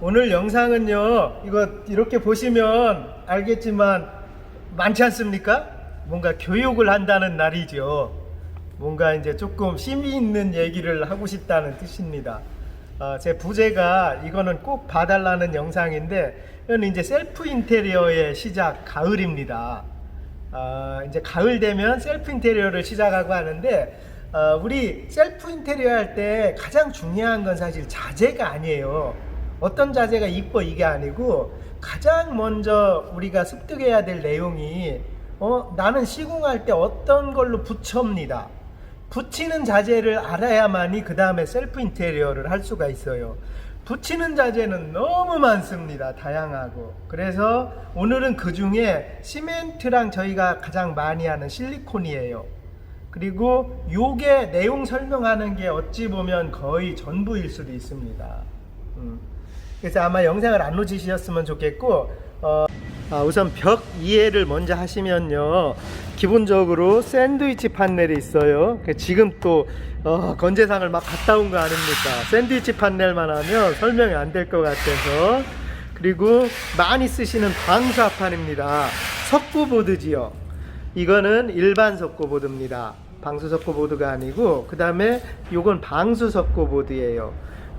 오늘 영상은요, 이거 이렇게 보시면 알겠지만 많지 않습니까? 뭔가 교육을 한다는 날이죠. 뭔가 이제 조금 심의 있는 얘기를 하고 싶다는 뜻입니다. 제 부제가 이거는 꼭 봐달라는 영상인데, 이건 이제 셀프 인테리어의 시작, 가을입니다. 이제 가을 되면 셀프 인테리어를 시작하고 하는데, 우리 셀프 인테리어 할 때 가장 중요한 건 사실 자재가 아니에요. 어떤 자재가 이뻐 이게 아니고, 가장 먼저 우리가 습득해야 될 내용이 나는 시공할 때 어떤 걸로 붙여옵니다. 붙이는 자재를 알아야만이 그 다음에 셀프 인테리어를 할 수가 있어요. 붙이는 자재는 너무 많습니다. 다양하고. 그래서 오늘은 그 중에 시멘트랑 저희가 가장 많이 하는 실리콘이에요. 그리고 요게 내용 설명하는 게 어찌 보면 거의 전부일 수도 있습니다. 그래서 아마 영상을 안 놓치셨으면 좋겠고, 우선 벽 이해를 먼저 하시면요, 기본적으로 샌드위치 판넬이 있어요. 지금 또 건재상을 막 갔다 온 거 아닙니까? 샌드위치 판넬만 하면 설명이 안 될 것 같아서. 그리고 많이 쓰시는 방수합판입니다. 석고보드지요. 이거는 일반 석고보드입니다. 방수 석고보드가 아니고, 그 다음에 요건 방수 석고보드예요.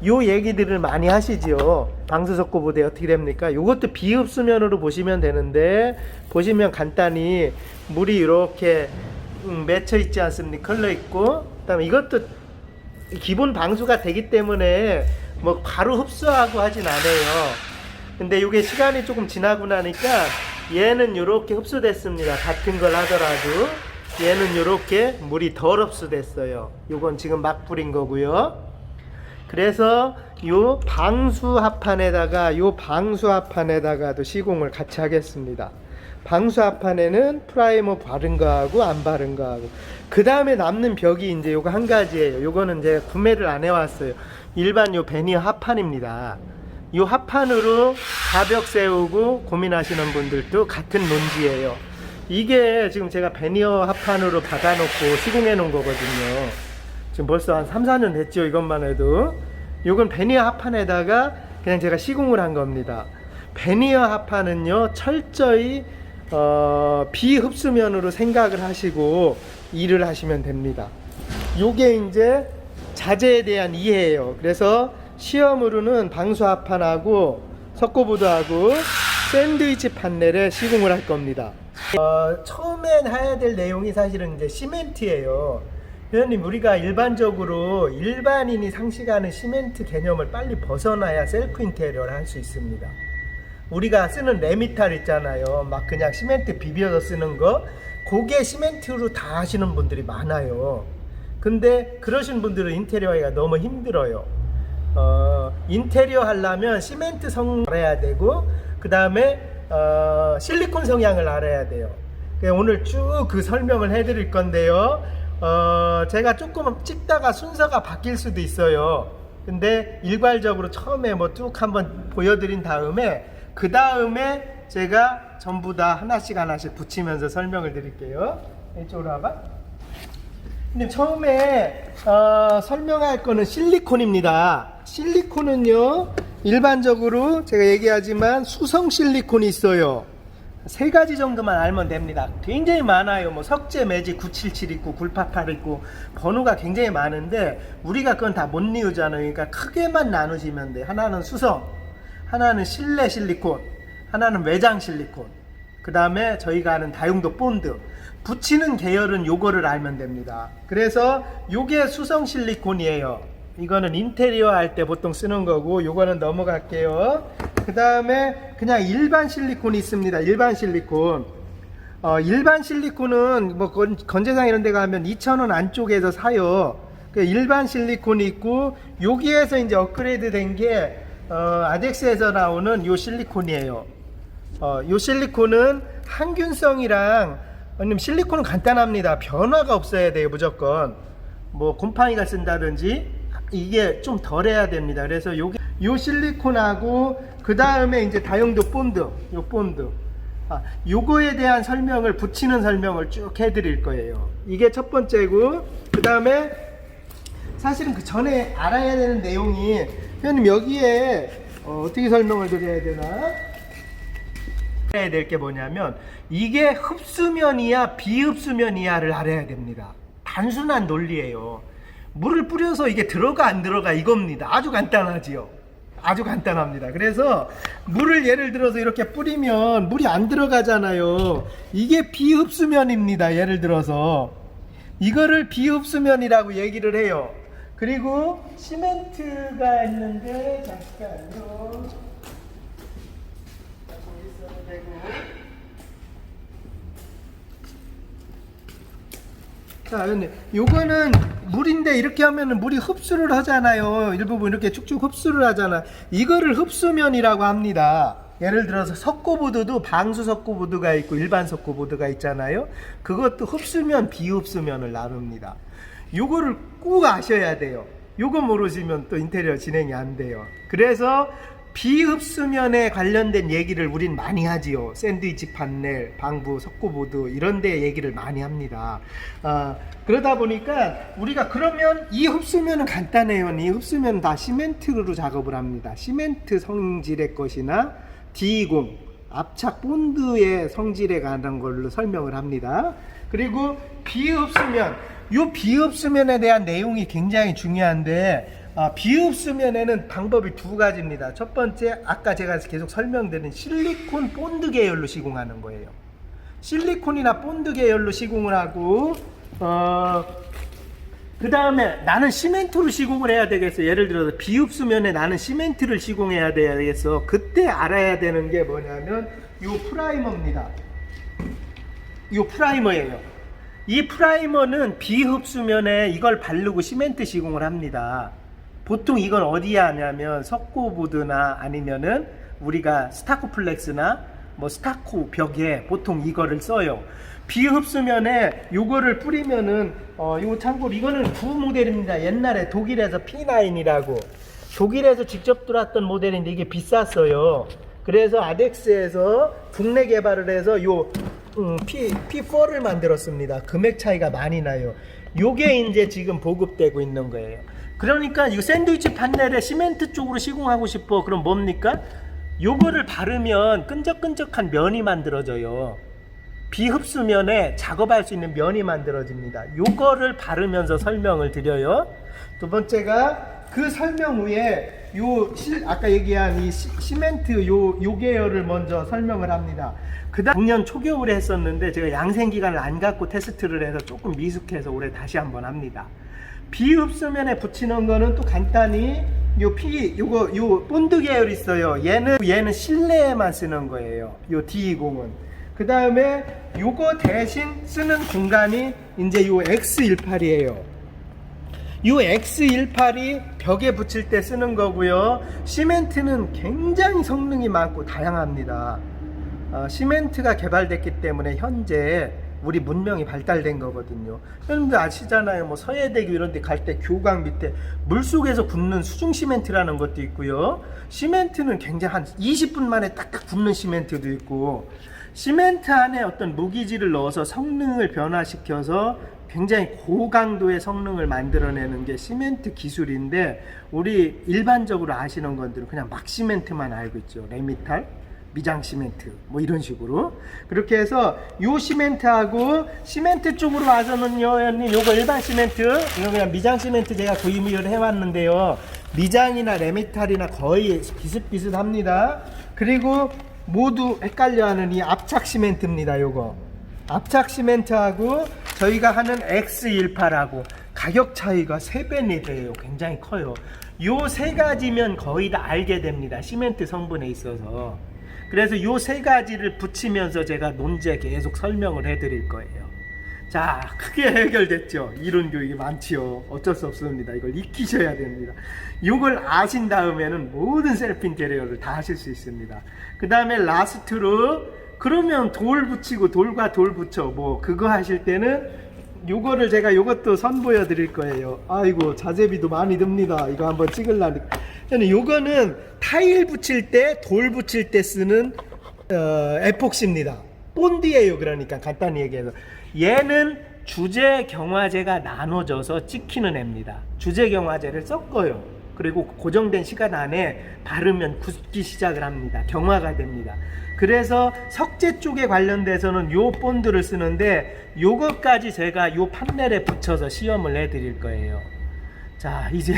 요 얘기들을 많이 하시죠. 방수 석고보드에 어떻게 됩니까? 요것도 비흡수면으로 보시면 되는데, 보시면 간단히 물이 이렇게 맺혀 있지 않습니까? 흘러 있고, 그 다음에 이것도 기본 방수가 되기 때문에 뭐 바로 흡수하고 하진 않아요. 근데 요게 시간이 조금 지나고 나니까 얘는 이렇게 흡수됐습니다. 같은 걸 하더라도 얘는 이렇게 물이 덜 흡수됐어요. 요건 지금 막 뿌린 거고요. 그래서 요 방수합판에다가도 시공을 같이 하겠습니다. 방수합판에는 프라이머 바른 거하고 안 바른 거하고, 그 다음에 남는 벽이 이제 요거 한 가지예요. 요거는 제가 구매를 안 해왔어요. 일반 요 베니어 합판입니다. 요 합판으로 가벽 세우고 고민하시는 분들도 같은 논지예요. 이게 지금 제가 베니어 합판으로 받아놓고 시공해 놓은 거거든요. 지금 벌써 한 3, 4년 됐죠. 이것만 해도. 요건 베니어 합판에다가 그냥 제가 시공을 한 겁니다. 베니어 합판은요, 철저히 비흡수면으로 생각을 하시고 일을 하시면 됩니다. 요게 이제 자재에 대한 이해예요. 그래서 시험으로는 방수합판하고 석고보드하고 샌드위치 판넬에 시공을 할 겁니다. 처음엔 해야 될 내용이 사실은 이제 시멘트예요. 회원님, 우리가 일반적으로 일반인이 상식하는 시멘트 개념을 빨리 벗어나야 셀프 인테리어를 할 수 있습니다. 우리가 쓰는 레미탈 있잖아요. 막 그냥 시멘트 비벼서 쓰는 거, 그게 시멘트로 다 하시는 분들이 많아요. 근데 그러신 분들은 인테리어 하기가 너무 힘들어요. 인테리어 하려면 시멘트 성향을 알아야 되고, 그 다음에 실리콘 성향을 알아야 돼요. 오늘 쭉 그 설명을 해드릴 건데요. 제가 조금 찍다가 순서가 바뀔 수도 있어요. 근데 일괄적으로 처음에 뭐 쭉 한번 보여드린 다음에, 그 다음에 제가 전부 다 하나씩 붙이면서 설명을 드릴게요. 이쪽으로 와봐. 근데 처음에 설명할 거는 실리콘입니다. 실리콘은요, 일반적으로 제가 얘기하지만 수성 실리콘이 있어요. 3가지 정도만 알면 됩니다. 굉장히 많아요. 뭐 석재 매직 977 있고 굴88 있고 번호가 굉장히 많은데, 우리가 그건 다 못 이루잖아요. 그러니까 크게만 나누시면 돼요. 하나는 수성, 하나는 실내 실리콘, 하나는 외장 실리콘, 그 다음에 저희가 아는 다용도 본드. 붙이는 계열은 요거를 알면 됩니다. 그래서 요게 수성 실리콘이에요. 이거는 인테리어 할 때 보통 쓰는 거고, 요거는 넘어갈게요. 그 다음에 그냥 일반 실리콘이 있습니다. 일반 실리콘. 일반 실리콘은 뭐 건재상 이런 데 가면 2,000원 안쪽에서 사요. 일반 실리콘이 있고, 여기에서 이제 업그레이드 된 게 아덱스에서 나오는 요 실리콘이에요. 요 실리콘은 항균성이랑, 아니면 실리콘은 간단합니다. 변화가 없어야 돼요. 무조건 뭐 곰팡이가 쓴다든지 이게 좀 덜 해야 됩니다. 그래서 요 실리콘하고, 그 다음에 이제 다용도 본드, 요 본드, 요거에 대한 설명을, 붙이는 설명을 쭉 해드릴 거예요. 이게 첫 번째고, 그 다음에 사실은 그 전에 알아야 되는 내용이 회원님 여기에 어떻게 설명을 드려야 되나? 알아야 될 게 뭐냐면 이게 흡수면이야 비흡수면이야를 알아야 됩니다. 단순한 논리예요. 물을 뿌려서 이게 들어가 안 들어가 이겁니다. 아주 간단하지요. 아주 간단합니다. 그래서 물을 예를 들어서 이렇게 뿌리면 물이 안 들어가잖아요. 이게 비흡수면입니다. 예를 들어서 이거를 비흡수면이라고 얘기를 해요. 그리고 시멘트가 있는데 잠깐요. 있어도 되고. 자, 근데 요거는 물인데 이렇게 하면은 물이 흡수를 하잖아요. 일부분 이렇게 쭉쭉 흡수를 하잖아. 이거를 흡수면이라고 합니다. 예를 들어서 석고보드도 방수 석고보드가 있고 일반 석고보드가 있잖아요. 그것도 흡수면, 비흡수면을 나눕니다. 요거를 꼭 아셔야 돼요. 요거 모르시면 또 인테리어 진행이 안 돼요. 그래서 비흡수면에 관련된 얘기를 우린 많이 하지요. 샌드위치 판넬, 방부, 석고보드 이런 데 얘기를 많이 합니다. 그러다 보니까 우리가 그러면 이 흡수면은 간단해요. 이 흡수면은 다 시멘트로 작업을 합니다. 시멘트 성질의 것이나 D20 압착 본드의 성질에 관한 걸로 설명을 합니다. 그리고 비흡수면, 이 비흡수면에 대한 내용이 굉장히 중요한데 비흡수면에는 방법이 두 가지입니다. 첫 번째, 아까 제가 계속 설명드린 실리콘 본드 계열로 시공하는 거예요. 실리콘이나 본드 계열로 시공을 하고 그 다음에 나는 시멘트로 시공을 해야 되겠어. 예를 들어서 비흡수면에 나는 시멘트를 시공해야 되겠어. 그때 알아야 되는 게 뭐냐면 이 프라이머입니다. 이 프라이머예요. 이 프라이머는 비흡수면에 이걸 바르고 시멘트 시공을 합니다. 보통 이건 어디에 하냐면 석고보드나 아니면은 우리가 스타코플렉스나 뭐 스타코 벽에 보통 이거를 써요. 비흡수면에 요거를 뿌리면은 요거 참고로 이거는 구 모델입니다. 옛날에 독일에서 P9이라고 독일에서 직접 들어왔던 모델인데 이게 비쌌어요. 그래서 아덱스에서 국내 개발을 해서 요 P4를 만들었습니다. 금액 차이가 많이 나요. 요게 이제 지금 보급되고 있는 거예요. 그러니까 이 샌드위치 판넬에 시멘트 쪽으로 시공하고 싶어. 그럼 뭡니까? 요거를 바르면 끈적끈적한 면이 만들어져요. 비흡수면에 작업할 수 있는 면이 만들어집니다. 요거를 바르면서 설명을 드려요. 두 번째가 그 설명 후에 아까 얘기한 이 시멘트 요 계열을 먼저 설명을 합니다. 그다음 작년 초겨울에 했었는데 제가 양생 기간을 안 갖고 테스트를 해서 조금 미숙해서 올해 다시 한번 합니다. 비흡수면에 붙이는 거는 또 간단히 요 본드 계열 있어요. 얘는 실내에만 쓰는 거예요. 요 D20은. 그 다음에 요거 대신 쓰는 공간이 이제 요 X18이에요. 요 X18이 벽에 붙일 때 쓰는 거고요. 시멘트는 굉장히 성능이 많고 다양합니다. 시멘트가 개발됐기 때문에 현재 우리 문명이 발달된 거거든요. 여러분들 아시잖아요. 뭐 서해대교 이런 데 갈 때 교각 밑에 물속에서 굳는 수중 시멘트라는 것도 있고요. 시멘트는 굉장히 한 20분 만에 딱딱 굳는 시멘트도 있고, 시멘트 안에 어떤 무기질을 넣어서 성능을 변화시켜서 굉장히 고강도의 성능을 만들어내는 게 시멘트 기술인데, 우리 일반적으로 아시는 건들은 그냥 막 시멘트만 알고 있죠. 레미탈, 미장 시멘트 뭐 이런 식으로. 그렇게 해서 요 시멘트하고 시멘트 쪽으로 와서는요, 요거 일반 시멘트, 이거 그냥 미장 시멘트 제가 구입을 해왔는데요, 미장이나 레미탈이나 거의 비슷비슷합니다. 그리고 모두 헷갈려하는 이 압착 시멘트입니다. 요거 압착 시멘트하고 저희가 하는 X18하고 가격 차이가 3배, 4배예요. 굉장히 커요. 요 세 가지면 거의 다 알게 됩니다. 시멘트 성분에 있어서. 그래서 요 세 가지를 붙이면서 제가 논제 계속 설명을 해드릴 거예요. 자, 크게 해결됐죠. 이론 교육이 많지요. 어쩔 수 없습니다. 이걸 익히셔야 됩니다. 이걸 아신 다음에는 모든 셀프 인테리어를 다 하실 수 있습니다. 그 다음에 라스트로, 그러면 돌 붙이고 돌과 돌 붙여 뭐 그거 하실 때는 요거를 제가 요것도 선보여 드릴 거예요. 아이고, 자재비도 많이 듭니다. 이거 한번 찍으려니까. 요거는 타일 붙일 때, 돌 붙일 때 쓰는 에폭시입니다. 본드예요. 그러니까 간단히 얘기해서 얘는 주재 경화제가 나눠져서 찍히는 애입니다. 주재 경화제를 섞어요. 그리고 고정된 시간 안에 바르면 굳기 시작을 합니다. 경화가 됩니다. 그래서 석재 쪽에 관련돼서는 요 본드를 쓰는데 요것까지 제가 요 판넬에 붙여서 시험을 해드릴 거예요. 자, 이제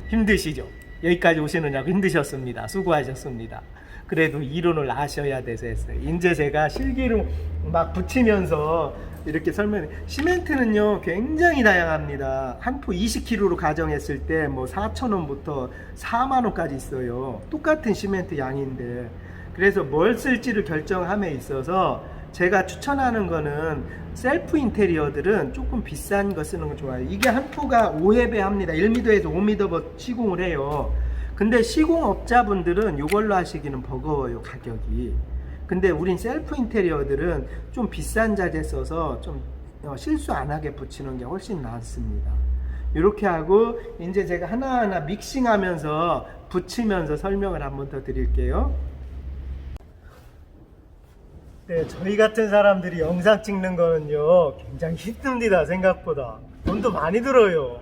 힘드시죠? 여기까지 오시느냐고 힘드셨습니다. 수고하셨습니다. 그래도 이론을 아셔야 돼서 했어요. 이제 제가 실기로 막 붙이면서 이렇게 설명해. 시멘트는요 굉장히 다양합니다. 한 포 20kg로 가정했을 때 뭐 4,000원부터 4만원까지 있어요. 똑같은 시멘트 양인데. 그래서 뭘 쓸지를 결정함에 있어서 제가 추천하는 거는 셀프 인테리어들은 조금 비싼 거 쓰는 거 좋아요. 이게 한 포가 5회배 합니다. 1m에서 5m 시공을 해요. 근데 시공업자분들은 이걸로 하시기는 버거워요, 가격이. 근데 우린 셀프 인테리어들은 좀 비싼 자재 써서 좀 실수 안 하게 붙이는 게 훨씬 낫습니다. 이렇게 하고 이제 제가 하나하나 믹싱하면서 붙이면서 설명을 한번 더 드릴게요. 네, 저희 같은 사람들이 영상 찍는 거는요 굉장히 힘듭니다. 생각보다 돈도 많이 들어요.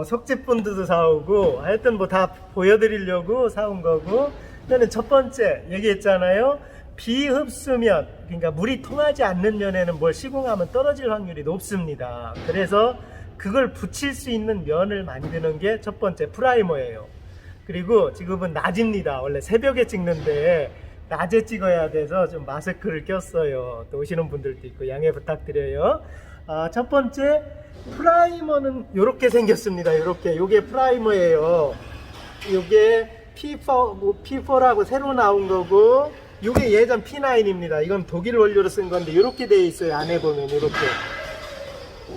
석재 본드도 사오고 하여튼 뭐 다 보여드리려고 사온 거고, 저는 첫 번째 얘기했잖아요. 비흡수면, 그러니까 물이 통하지 않는 면에는 뭘 시공하면 떨어질 확률이 높습니다. 그래서 그걸 붙일 수 있는 면을 만드는 게 첫 번째 프라이머예요. 그리고 지금은 낮입니다. 원래 새벽에 찍는데 낮에 찍어야 돼서 좀 마스크를 꼈어요. 또 오시는 분들도 있고 양해 부탁드려요. 첫 번째 프라이머는 이렇게 생겼습니다. 이렇게, 요게 프라이머예요. 요게 P4라고 새로 나온 거고, 요게 예전 P9입니다. 이건 독일 원료로 쓴 건데 이렇게 되어 있어요. 안에 보면 이렇게.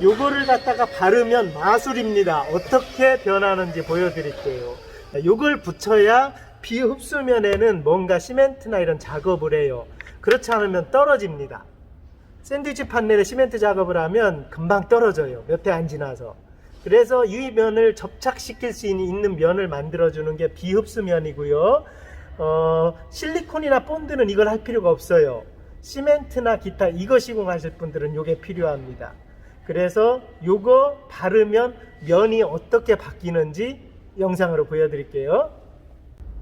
요거를 갖다가 바르면 마술입니다. 어떻게 변하는지 보여드릴게요. 요걸 붙여야 비흡수면에는 뭔가 시멘트나 이런 작업을 해요. 그렇지 않으면 떨어집니다. 샌드위치 판넬에 시멘트 작업을 하면 금방 떨어져요. 몇 해 안 지나서. 그래서 이 면을 접착시킬 수 있는 면을 만들어주는 게 비흡수면이고요. 실리콘이나 본드는 이걸 할 필요가 없어요. 시멘트나 기타 이거 시공하실 분들은 이게 필요합니다. 그래서 요거 바르면 면이 어떻게 바뀌는지 영상으로 보여드릴게요.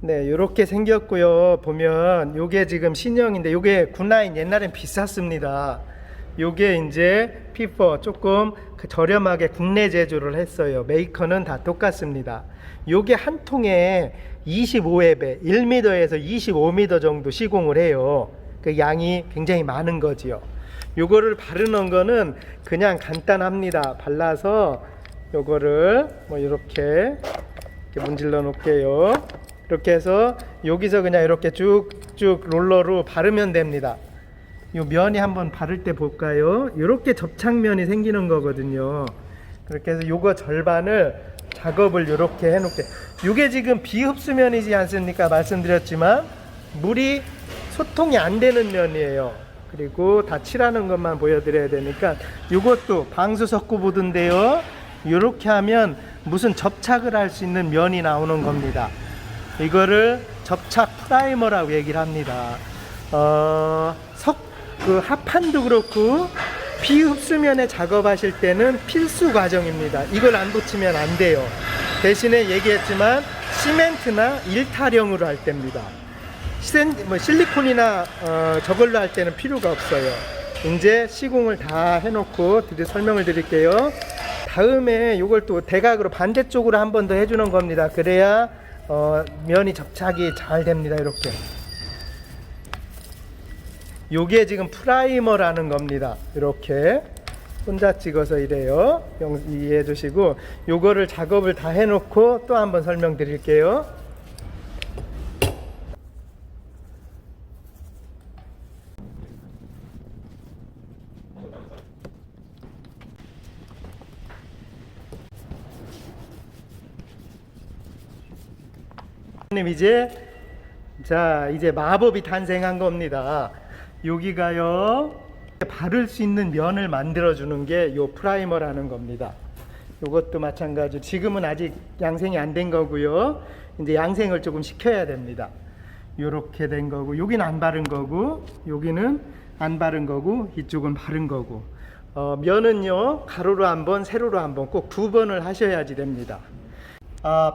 네, 이렇게 생겼고요. 보면 요게 지금 신형인데 요게 굿라인 옛날엔 비쌌습니다. 요게 이제 P4 조금 저렴하게 국내 제조를 했어요. 메이커는 다 똑같습니다. 요게 한 통에 25회배 1m에서 25m 정도 시공을 해요. 그 양이 굉장히 많은 거지요. 요거를 바르는 거는 그냥 간단합니다. 발라서 요거를 뭐 이렇게 문질러 놓을게요. 이렇게 해서 여기서 그냥 이렇게 쭉쭉 롤러로 바르면 됩니다. 요 면이 한번 바를 때 볼까요? 이렇게 접착면이 생기는 거거든요. 그렇게 해서 요거 절반을 작업을 이렇게 해놓게. 요게 지금 비흡수면이지 않습니까? 말씀드렸지만 물이 소통이 안 되는 면이에요. 그리고 다 칠하는 것만 보여드려야 되니까 요것도 방수 석고보드인데요. 이렇게 하면 무슨 접착을 할 수 있는 면이 나오는 겁니다. 이거를 접착 프라이머라고 얘기를 합니다. 그 합판도 그렇고 비흡수면에 작업하실 때는 필수 과정입니다. 이걸 안 붙이면 안 돼요. 대신에 얘기했지만 시멘트나 일타령으로 할 때입니다. 실리콘이나 저걸로 할 때는 필요가 없어요. 이제 시공을 다 해놓고 설명을 드릴게요. 다음에 이걸 또 대각으로 반대쪽으로 한 번 더 해주는 겁니다. 그래야 면이 접착이 잘 됩니다. 이렇게. 요게 지금 프라이머라는 겁니다. 이렇게 혼자 찍어서 이래요. 이해해 주시고, 요거를 작업을 다 해놓고 또 한번 설명드릴게요. 이제 마법이 탄생한 겁니다. 여기가요, 바를 수 있는 면을 만들어 주는 게 요 프라이머라는 겁니다. 요것도 마찬가지. 지금은 아직 양생이 안 된 거고요. 이제 양생을 조금 시켜야 됩니다. 요렇게 된 거고, 여기는 안 바른 거고, 여기는 안 바른 거고, 이쪽은 바른 거고. 면은요, 가로로 한 번, 세로로 한 번, 꼭 2번을 하셔야지 됩니다.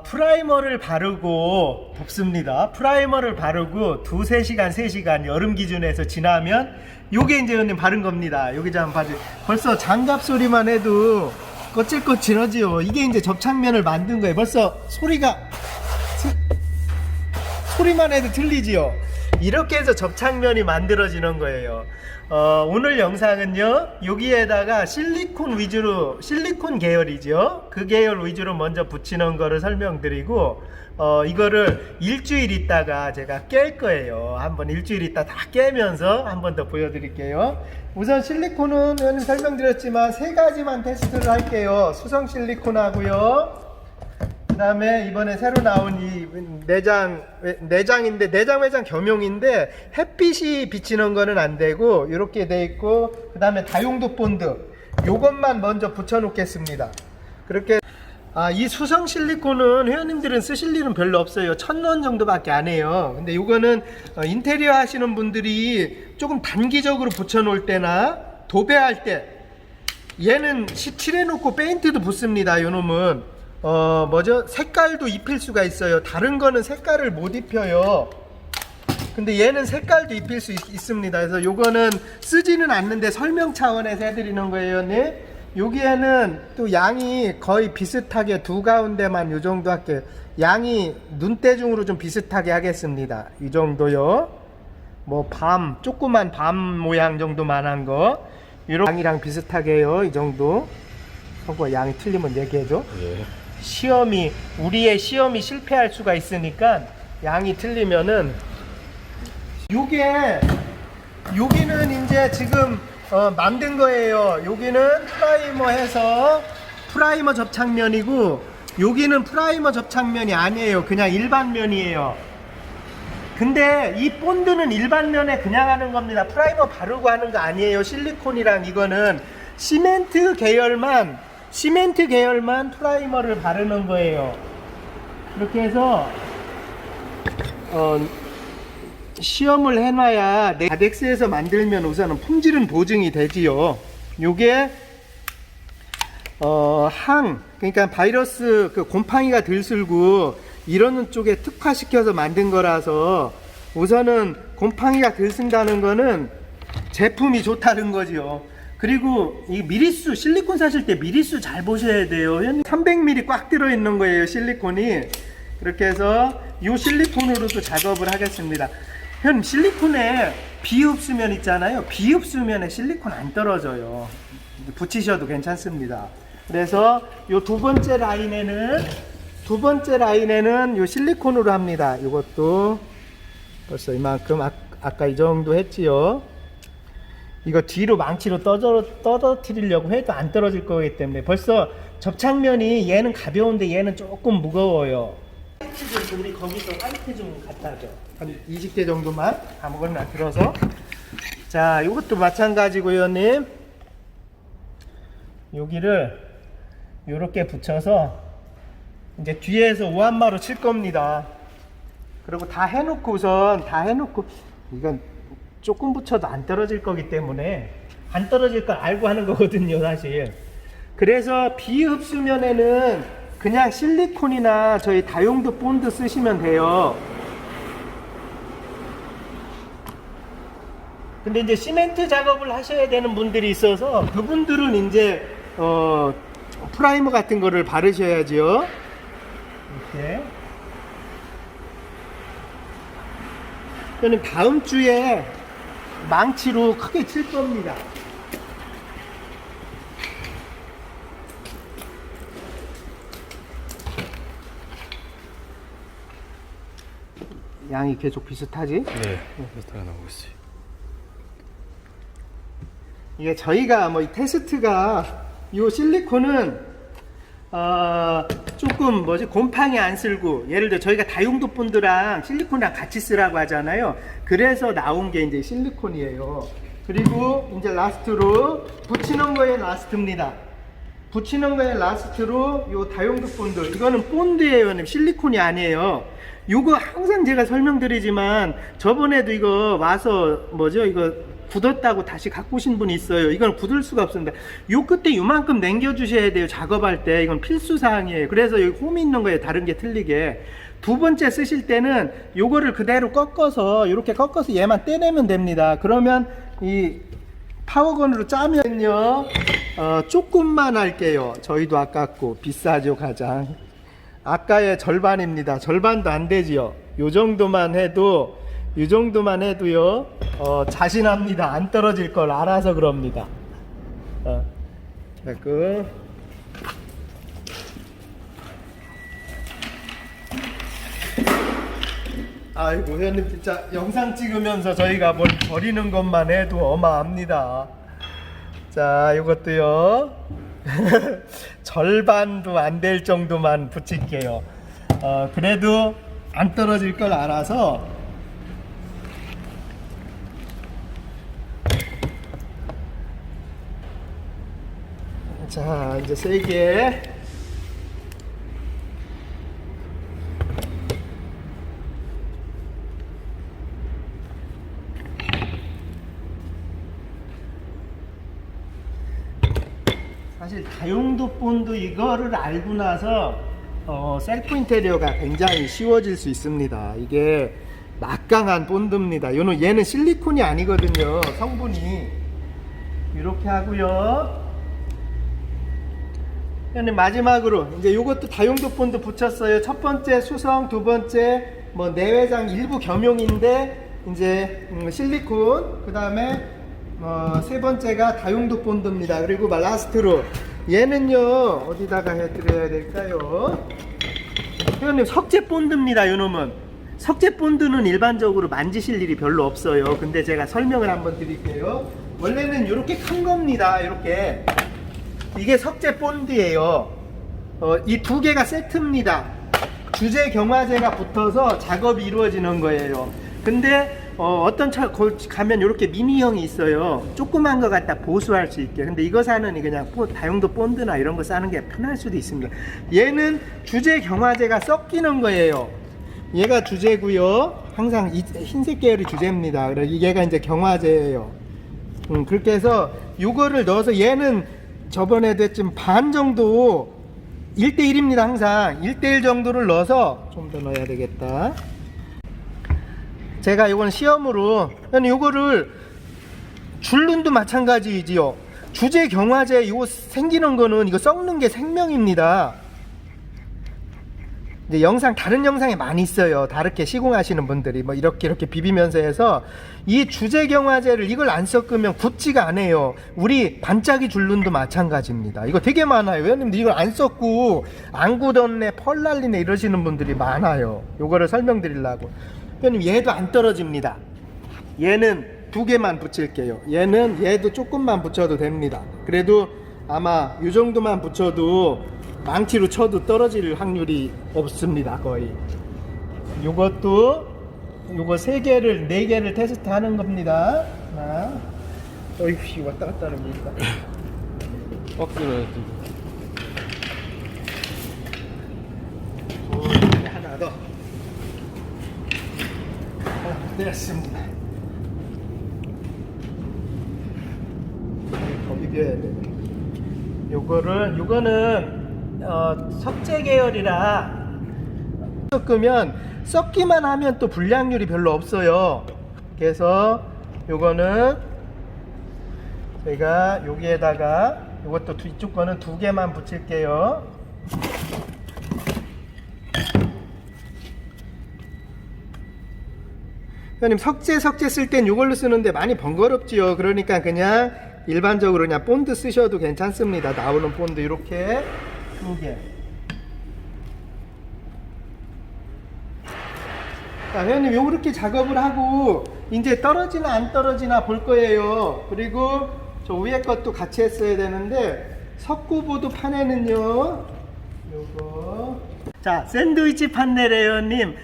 프라이머를 바르고 붓습니다. 프라이머를 바르고 2-3시간, 3시간 여름 기준에서 지나면 요게 이제 형님 바른 겁니다. 여기 좀 봐주세요. 벌써 장갑 소리만 해도 거칠거칠하지요. 이게 이제 접착면을 만든 거예요. 벌써 소리만 해도 틀리지요. 이렇게 해서 접착면이 만들어지는 거예요. 오늘 영상은요, 여기에다가 실리콘 계열이죠. 그 계열 위주로 먼저 붙이는 거를 설명드리고, 이거를 일주일 있다가 제가 깰 거예요. 한번 일주일 있다 다 깨면서 한번 더 보여드릴게요. 우선 실리콘은 형님 설명드렸지만 3가지만 테스트를 할게요. 수성 실리콘하고요. 그 다음에 이번에 새로 나온 이 내장인데, 내장 외장 겸용인데 햇빛이 비치는 거는 안 되고 이렇게 돼 있고, 그 다음에 다용도 본드 요것만 먼저 붙여 놓겠습니다. 그렇게 이 수성 실리콘은 회원님들은 쓰실 일은 별로 없어요. 1000원 정도밖에 안 해요. 근데 요거는 인테리어 하시는 분들이 조금 단기적으로 붙여 놓을 때나 도배할 때, 얘는 칠해 놓고 페인트도 붙습니다. 요 놈은 색깔도 입힐 수가 있어요. 다른 거는 색깔을 못 입혀요. 근데 얘는 색깔도 입힐 수 있습니다. 그래서 요거는 쓰지는 않는데 설명 차원에서 해드리는 거예요. 네? 여기에는 또 양이 거의 비슷하게 두 가운데만 요 정도 할게요. 양이 눈대중으로 좀 비슷하게 하겠습니다. 이 정도요. 뭐 조그만 밤 모양 정도만 한 거, 이런 양이랑 비슷하게 해요. 이 정도. 하고 양이 틀리면 얘기해줘. 예. 우리의 시험이 실패할 수가 있으니까 양이 틀리면은, 여기는 이제 지금 만든 거예요. 여기는 프라이머 해서 프라이머 접착면이고, 여기는 프라이머 접착면이 아니에요. 그냥 일반 면이에요. 근데 이 본드는 일반 면에 그냥 하는 겁니다. 프라이머 바르고 하는 거 아니에요. 실리콘이랑 이거는 시멘트 계열만 프라이머를 바르는 거예요. 그렇게 해서 시험을 해놔야 아덱스에서 만들면 우선은 품질은 보증이 되지요. 요게 그러니까 바이러스 곰팡이가 덜 쓸고 이러는 쪽에 특화시켜서 만든 거라서 우선은 곰팡이가 덜 쓴다는 거는 제품이 좋다는 거지요. 그리고 이 미리수, 실리콘 사실 때 미리수 잘 보셔야 돼요. 300ml 꽉 들어있는 거예요, 실리콘이. 그렇게 해서 이 실리콘으로도 작업을 하겠습니다. 현 실리콘에 비흡수면 있잖아요. 비흡수면에 실리콘 안 떨어져요. 붙이셔도 괜찮습니다. 그래서 이 두 번째 라인에는 이 실리콘으로 합니다. 이것도 벌써 이만큼 아까 이 정도 했지요. 이거 뒤로 망치로 떨어뜨리려고 해도 안 떨어질 거기 때문에 벌써 접착면이, 얘는 가벼운데 얘는 조금 무거워요. 화이트 좀, 우리 거기서 화이트 좀 갖다 줘. 한 20개 정도만 아무거나 들어서. 자, 이것도 마찬가지고요, 님. 여기를 요렇게 붙여서 이제 뒤에서 오한마로 칠 겁니다. 그리고 다 해놓고 이건 조금 붙여도 안 떨어질 거기 때문에, 안 떨어질 걸 알고 하는 거거든요, 사실. 그래서 비흡수면에는 그냥 실리콘이나 저희 다용도 본드 쓰시면 돼요. 근데 이제 시멘트 작업을 하셔야 되는 분들이 있어서 그분들은 이제 프라이머 같은 거를 바르셔야지요. 이렇게. 저는 다음 주에 망치로 크게 칠 겁니다. 양이 계속 비슷하지? 네, 비슷하게 나오고 있어요. 이게 저희가 이 테스트가, 이 실리콘은 조금 곰팡이 안 쓸고, 예를 들어 저희가 다용도 본드랑 실리콘이랑 같이 쓰라고 하잖아요. 그래서 나온 게 이제 실리콘이에요. 그리고 이제 라스트로 붙이는 거에 라스트입니다. 붙이는 거에 라스트로 요 다용도 본드, 이거는 본드예요. 실리콘이 아니에요. 요거 항상 제가 설명드리지만 저번에도 이거 와서 뭐죠, 이거 굳었다고 다시 갖고 오신 분이 있어요. 이건 굳을 수가 없습니다. 요 끝에 요만큼 남겨 주셔야 돼요. 작업할 때. 이건 필수 사항이에요. 그래서 여기 홈이 있는 거예요. 다른 게 틀리게. 두 번째 쓰실 때는 요거를 그대로 꺾어서, 이렇게 꺾어서 얘만 떼내면 됩니다. 그러면 이 파워건으로 짜면요, 조금만 할게요. 저희도 아깝고 비싸죠, 가장. 아까의 절반입니다. 절반도 안 되지요. 요 정도만 해도, 이 정도만 해도요, 자신합니다. 안 떨어질 걸 알아서 그럽니다. 자꾸. 아이고, 회원님 진짜 영상 찍으면서 저희가 뭘 버리는 것만 해도 어마합니다. 자, 이것도요. 절반도 안 될 정도만 붙일게요. 그래도 안 떨어질 걸 알아서. 자, 이제 세게. 사실 다용도 본드 이거를 알고 나서 셀프 인테리어가 굉장히 쉬워질 수 있습니다. 이게 막강한 본드입니다. 얘는 실리콘이 아니거든요. 성분이. 이렇게 하고요. 마지막으로 이제 요것도 다용도 본드 붙였어요. 첫 번째 수성, 두 번째 뭐 내외장 일부 겸용인데 이제 실리콘, 그 다음에 세 번째가 다용도 본드입니다. 그리고 라스트로 얘는요, 어디다가 해드려야 될까요? 회원님, 석재 본드입니다. 요놈은 석재 본드는 일반적으로 만지실 일이 별로 없어요. 근데 제가 설명을 한번 드릴게요. 원래는 이렇게 큰 겁니다. 이렇게 이게 석재 본드예요. 이 두 개가 세트입니다. 주재 경화제가 붙어서 작업이 이루어지는 거예요. 근데 어떤 차 가면 이렇게 미니형이 있어요. 조그만 거 갖다 보수할 수 있게. 근데 이거 사는 그냥 다용도 본드나 이런 거 싸는 게 편할 수도 있습니다. 얘는 주재 경화제가 섞이는 거예요. 얘가 주재고요. 항상 흰색 계열이 주재입니다. 그래서 얘가 이제 경화제예요. 그렇게 해서 요거를 넣어서 얘는 저번에도 했지만 반 정도 1:1입니다. 항상 1:1 정도를 넣어서 좀 더 넣어야 되겠다. 제가 이건 시험으로, 요거를 줄눈도 마찬가지이지요. 주재 경화제 이거 생기는 거는 이거 썩는 게 생명입니다. 이제 다른 영상에 많이 있어요. 다르게 시공하시는 분들이 뭐 이렇게 비비면서 해서 이 주재 경화제를 이걸 안 섞으면 굳지가 않아요. 우리 반짝이 줄눈도 마찬가지입니다. 이거 되게 많아요. 왜냐면 이걸 안 섞고 안 굳었네, 펄 날리네 이러시는 분들이 많아요. 요거를 설명드리려고. 회원님, 얘도 안 떨어집니다. 얘는 두 개만 붙일게요. 얘도 조금만 붙여도 됩니다. 그래도 아마 이 정도만 붙여도 망치로 쳐도 떨어질 확률이 없습니다. 거의. 요것도 요거 3개를 4개를 테스트 하는 겁니다. 하나. 어이구, 왔다 갔다 합니다. 꽉 들어야 돼. 하나 더. 됐습니다. 더 비벼야 돼. 요거는 석재 계열이라 섞으면 섞기만 하면 또 불량률이 별로 없어요. 그래서 요거는 제가 여기에다가 요것도 뒤쪽 거는 2개만 붙일게요. 형님, 석재 쓸 땐 이걸로 쓰는데 많이 번거롭지요. 그러니까 그냥 일반적으로 그냥 본드 쓰셔도 괜찮습니다. 나오는 본드 이렇게 2개. 자, 회원님, 요렇게 작업을 하고 이제 떨어지나 안 떨어지나 볼 거예요. 그리고 저 위에 것도 같이 했어야 되는데 석고보드 판에는요, 요거. 자, 샌드위치 판넬에요님,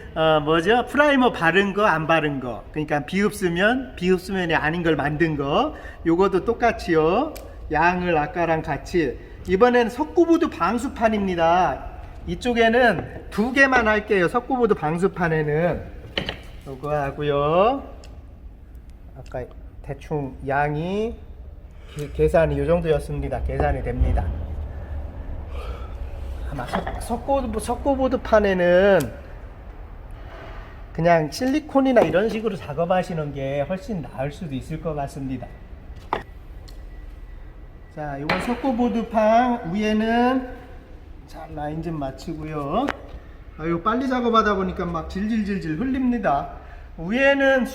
뭐죠? 프라이머 바른 거, 안 바른 거. 그러니까 비흡수면이 아닌 걸 만든 거. 요것도 똑같이요. 양을 아까랑 같이 이번엔 석고보드 방수판입니다. 이쪽에는 2개만 할게요. 석고보드 방수판에는 요거 하고요. 아까 대충 양이 계산이 이 정도였습니다. 계산이 됩니다. 아마 석고보드 판에는 그냥 실리콘이나 이런 식으로 작업하시는 게 훨씬 나을 수도 있을 것 같습니다. 자, 이건 석고보드 판 위에는 자, 라인 좀 맞추고요. 이거 빨리 작업하다 보니까 막 질질질질 흘립니다. 위에는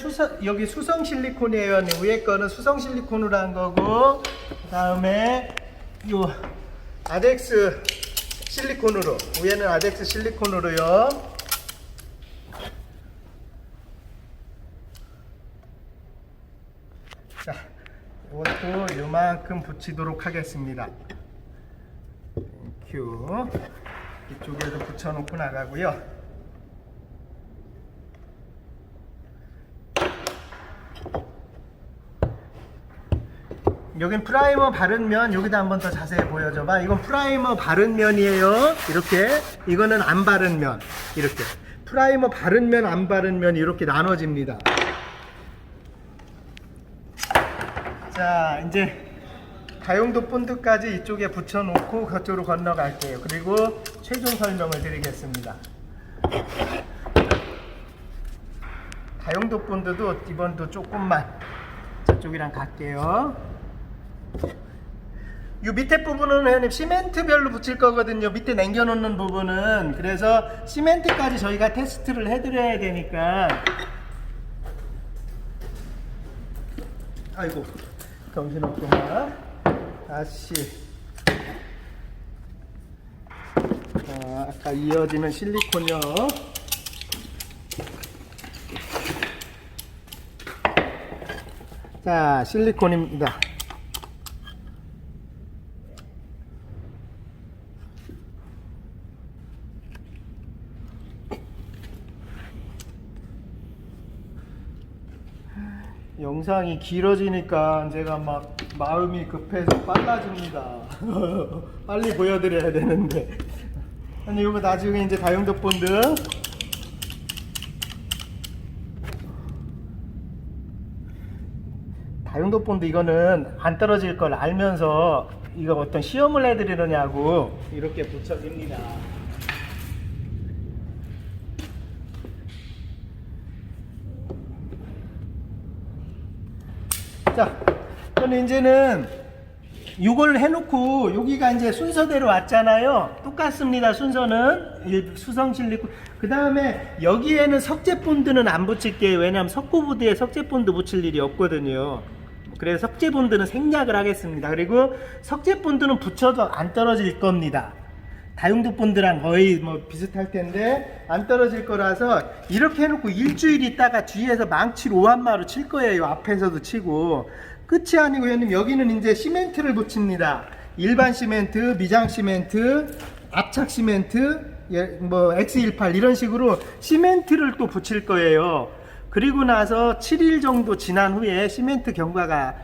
여기 수성 실리콘이에요. 위에 거는 수성 실리콘으로 한 거고, 그 다음에 요 아덱스 실리콘으로, 위에는 아덱스 실리콘으로요. 자, 이것도 요만큼 붙이도록 하겠습니다. 땡큐. 이쪽에도 붙여놓고 나가고요. 여긴 프라이머 바른 면, 여기다 한번 더 자세히 보여줘봐. 이건 프라이머 바른 면이에요. 이렇게. 이거는 안 바른 면. 이렇게. 프라이머 바른 면, 안 바른 면 이렇게 나눠집니다. 자, 이제 다용도 본드까지 이쪽에 붙여놓고 그쪽으로 건너갈게요. 그리고 최종 설명을 드리겠습니다. 다용도 본드도 이번도 조금만 저쪽이랑 갈게요. 이 밑에 부분은 회원님 시멘트별로 붙일 거거든요. 밑에 남겨놓는 부분은. 그래서 시멘트까지 저희가 테스트를 해드려야 되니까. 아이고, 정신없구만. 다시. 아까 이어지는 실리콘이요. 자, 실리콘입니다. 영상이 길어지니까 제가 막 마음이 급해서 빨라집니다. 빨리 보여드려야 되는데. 아니, 이거 나중에 이제 다용도 본드. 다용도 본드 이거는 안 떨어질 걸 알면서 이거 어떤 시험을 해드리느냐고 이렇게 붙여집니다. 자, 그럼 이제는 이걸 해놓고 여기가 이제 순서대로 왔잖아요. 똑같습니다. 순서는 수성 실리콘. 그 다음에 여기에는 석재 본드는 안 붙일게요. 왜냐하면 석고보드에 석재 본드 붙일 일이 없거든요. 그래서 석재 본드는 생략을 하겠습니다. 그리고 석재 본드는 붙여도 안 떨어질 겁니다. 다용도 본드랑 거의 뭐 비슷할 텐데 안 떨어질 거라서 이렇게 해놓고 일주일 있다가 뒤에서 망치로 오한마로 칠 거예요. 앞에서도 치고. 끝이 아니고 형님, 여기는 이제 시멘트를 붙입니다. 일반 시멘트, 미장 시멘트, 압착 시멘트, 뭐 X18 이런 식으로 시멘트를 또 붙일 거예요. 그리고 나서 7일 정도 지난 후에 시멘트 경과가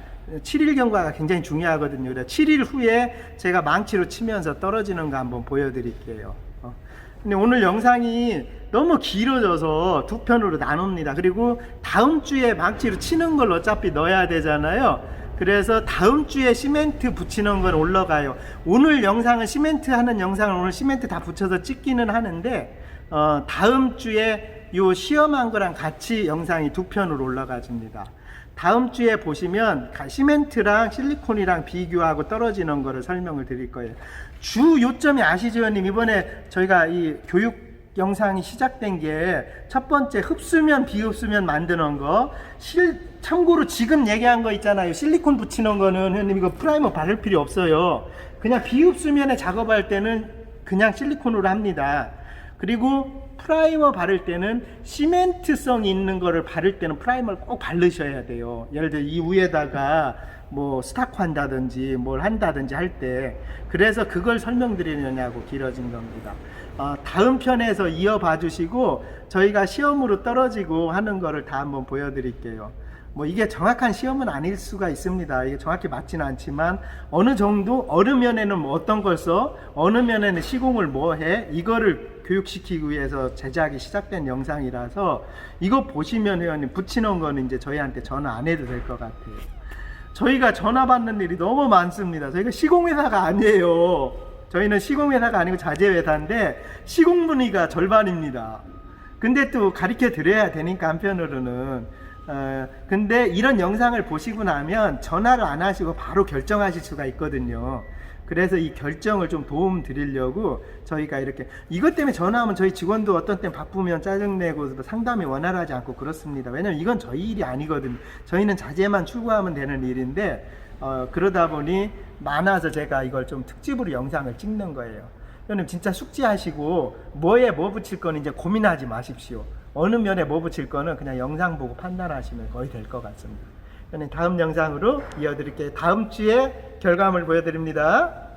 7일 경과가 굉장히 중요하거든요. 7일 후에 제가 망치로 치면서 떨어지는 거 한번 보여드릴게요. 근데 오늘 영상이 너무 길어져서 두 편으로 나눕니다. 그리고 다음 주에 망치로 치는 걸 어차피 넣어야 되잖아요. 그래서 다음 주에 시멘트 붙이는 건 올라가요. 오늘 영상은 시멘트 하는 영상을 오늘 시멘트 다 붙여서 찍기는 하는데 다음 주에 요 시험한 거랑 같이 영상이 두 편으로 올라가집니다. 다음 주에 보시면 시멘트랑 실리콘이랑 비교하고 떨어지는 거를 설명을 드릴 거예요. 주 요점이 아시죠, 형님? 이번에 저희가 이 교육 영상이 시작된 게 첫 번째 흡수면 비흡수면 만드는 거. 참고로 지금 얘기한 거 있잖아요. 실리콘 붙이는 거는 형님 이거 프라이머 바를 필요 없어요. 그냥 비흡수면에 작업할 때는 그냥 실리콘으로 합니다. 그리고 프라이머 바를 때는 시멘트성이 있는 거를 바를 때는 프라이머를 꼭 바르셔야 돼요. 예를 들어 이 위에다가 뭐 스타크 한다든지 뭘 한다든지 할 때. 그래서 그걸 설명드리느냐고 길어진 겁니다. 다음 편에서 이어봐 주시고 저희가 시험으로 떨어지고 하는 거를 다 한번 보여드릴게요. 뭐 이게 정확한 시험은 아닐 수가 있습니다. 이게 정확히 맞지는 않지만 어느 정도 어느 면에는 뭐 어떤 걸 써, 어느 면에는 시공을 뭐 해, 이거를 교육시키기 위해서 제작이 시작된 영상이라서 이거 보시면 회원님 붙이는 거는 이제 저희한테 전화 안 해도 될 것 같아요. 저희가 전화 받는 일이 너무 많습니다. 저희가 시공회사가 아니에요. 저희는 시공회사가 아니고 자재회사인데 시공 문의가 절반입니다. 근데 또 가르쳐 드려야 되니까 한편으로는 근데 이런 영상을 보시고 나면 전화를 안 하시고 바로 결정하실 수가 있거든요. 그래서 이 결정을 좀 도움 드리려고 저희가 이렇게 이것 때문에 전화하면 저희 직원도 어떤 땐 바쁘면 짜증내고 상담이 원활하지 않고 그렇습니다. 왜냐면 이건 저희 일이 아니거든요. 저희는 자재만 추구하면 되는 일인데 그러다 보니 많아서 제가 이걸 좀 특집으로 영상을 찍는 거예요. 형님 진짜 숙지하시고 뭐에 뭐 붙일 거는 이제 고민하지 마십시오. 어느 면에 뭐 붙일 거는 그냥 영상 보고 판단하시면 거의 될 것 같습니다. 형님 다음 영상으로 이어드릴게요. 다음 주에 결과물 보여드립니다.